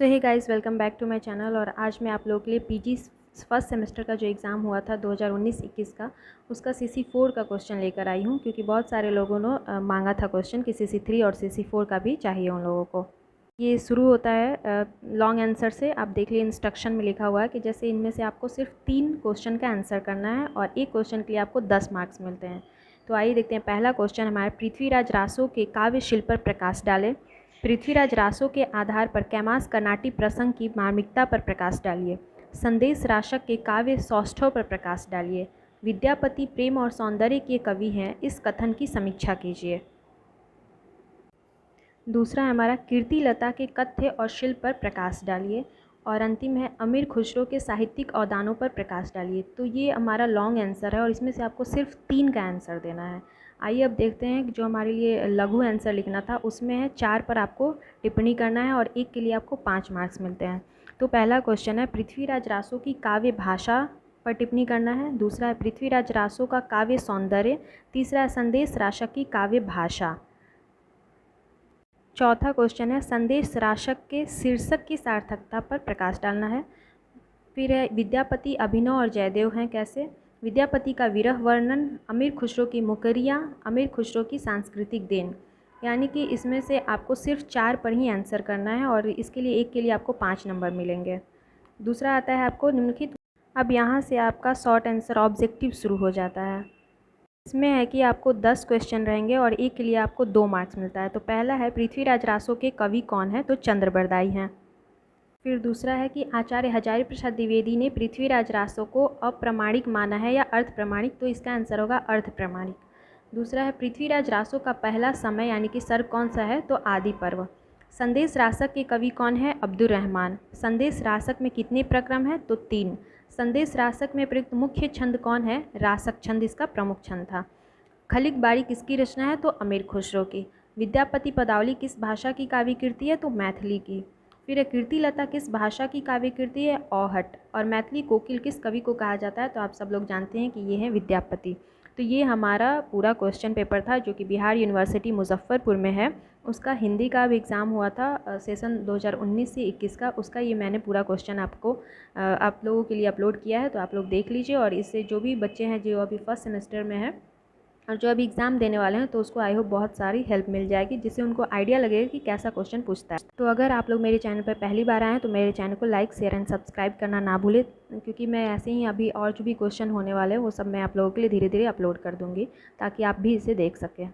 So hey guys, welcome back to my channel. और आज मैं आप लोगों के लिए पीजी फर्स्ट सेमेस्टर का जो एग्ज़ाम हुआ था 2019-21 का, उसका CC4 का क्वेश्चन लेकर आई हूँ, क्योंकि बहुत सारे लोगों ने मांगा था क्वेश्चन कि CC3 और CC4 का भी चाहिए उन लोगों को। ये शुरू होता है लॉन्ग आंसर से। आप देख लीजिए, इंस्ट्रक्शन में लिखा हुआ है कि जैसे इनमें से आपको सिर्फ 3 क्वेश्चन का आंसर करना है और एक क्वेश्चन के लिए आपको 10 मार्क्स मिलते हैं। तो आइए देखते हैं। पहला क्वेश्चन हमारे पृथ्वीराज रासो के काव्य शिल्प पर प्रकाश डालें। पृथ्वीराज रासो के आधार पर कैमास कर्नाटी प्रसंग की मार्मिकता पर प्रकाश डालिए। संदेश राशक के काव्य सौष्ठव पर प्रकाश डालिए। विद्यापति प्रेम और सौंदर्य के कवि हैं, इस कथन की समीक्षा कीजिए। दूसरा है हमारा कीर्तिलता के कथ्य और शिल्प पर प्रकाश डालिए। और अंतिम है अमीर खुसरो के साहित्यिक अवदानों पर प्रकाश डालिए। तो ये हमारा लॉन्ग आंसर है और इसमें से आपको सिर्फ 3 का आंसर देना है। आइए अब देखते हैं कि जो हमारे लिए लघु आंसर लिखना था उसमें है 4 पर आपको टिप्पणी करना है और एक के लिए आपको 5 मार्क्स मिलते हैं। तो पहला क्वेश्चन है पृथ्वीराज रासो की काव्य भाषा पर टिप्पणी करना है। दूसरा है पृथ्वीराज रासो का काव्य सौंदर्य। तीसरा है संदेश राशक की काव्य भाषा। चौथा क्वेश्चन है संदेश राशक के शीर्षक की सार्थकता पर प्रकाश डालना है। फिर है विद्यापति अभिनव और जयदेव हैं कैसे। विद्यापति का विरह वर्णन। अमीर खुसरो की मुकरियाँ। अमीर खुसरो की सांस्कृतिक देन। यानी कि इसमें से आपको सिर्फ 4 पर ही आंसर करना है और इसके लिए एक के लिए आपको 5 नंबर मिलेंगे। दूसरा आता है आपको निम्नलिखित। अब यहाँ से आपका शॉर्ट आंसर ऑब्जेक्टिव शुरू हो जाता है। इसमें है कि आपको 10 क्वेश्चन रहेंगे और एक के लिए आपको 2 मार्क्स मिलता है। तो पहला है पृथ्वीराज रासो के कवि कौन है, तो चंद्रबरदाई हैं। फिर दूसरा है कि आचार्य हजारी प्रसाद द्विवेदी ने पृथ्वीराज रासो को अप्रमाणिक माना है या अर्ध प्रमाणिक, तो इसका आंसर होगा अर्ध प्रमाणिक। दूसरा है पृथ्वीराज रासो का पहला समय यानी कि सर्ग कौन सा है, तो आदि पर्व। संदेश रासक के कवि कौन है, अब्दुर रहमान। संदेश रासक में कितने प्रक्रम हैं, तो 3। संदेश रासक में प्रयुक्त मुख्य छंद कौन है, रासक छंद इसका प्रमुख छंद था। खलिक बारी किसकी रचना है, तो अमीर खुसरो की। विद्यापति पदावली किस भाषा की काव्य कृति है, तो मैथिली की। फिर कीर्तिलता किस भाषा की काव्य कृति है, औहट। और मैथिली कोकिल किस कवि को कहा जाता है, तो आप सब लोग जानते हैं कि ये है विद्यापति। तो ये हमारा पूरा क्वेश्चन पेपर था जो कि बिहार यूनिवर्सिटी मुजफ्फरपुर में है। उसका हिंदी का भी एग्ज़ाम हुआ था सेशन 2019 से 21 का। उसका ये मैंने पूरा क्वेश्चन आपको आप लोगों के लिए अपलोड किया है, तो आप लोग देख लीजिए। और इससे जो भी बच्चे हैं जो अभी फर्स्ट सेमेस्टर में हैं और जो अभी एग्ज़ाम देने वाले हैं, तो उसको आई होप बहुत सारी हेल्प मिल जाएगी, जिससे उनको आइडिया लगेगा कि कैसा क्वेश्चन पूछता है। तो अगर आप लोग मेरे चैनल पर पहली बार आए हैं तो मेरे चैनल को लाइक शेयर एंड सब्सक्राइब करना ना भूलें, क्योंकि मैं ऐसे ही अभी और जो भी क्वेश्चन होने वाले हैं वो सब मैं आप लोगों के लिए धीरे धीरे अपलोड कर दूँगी, ताकि आप भी इसे देख सकें।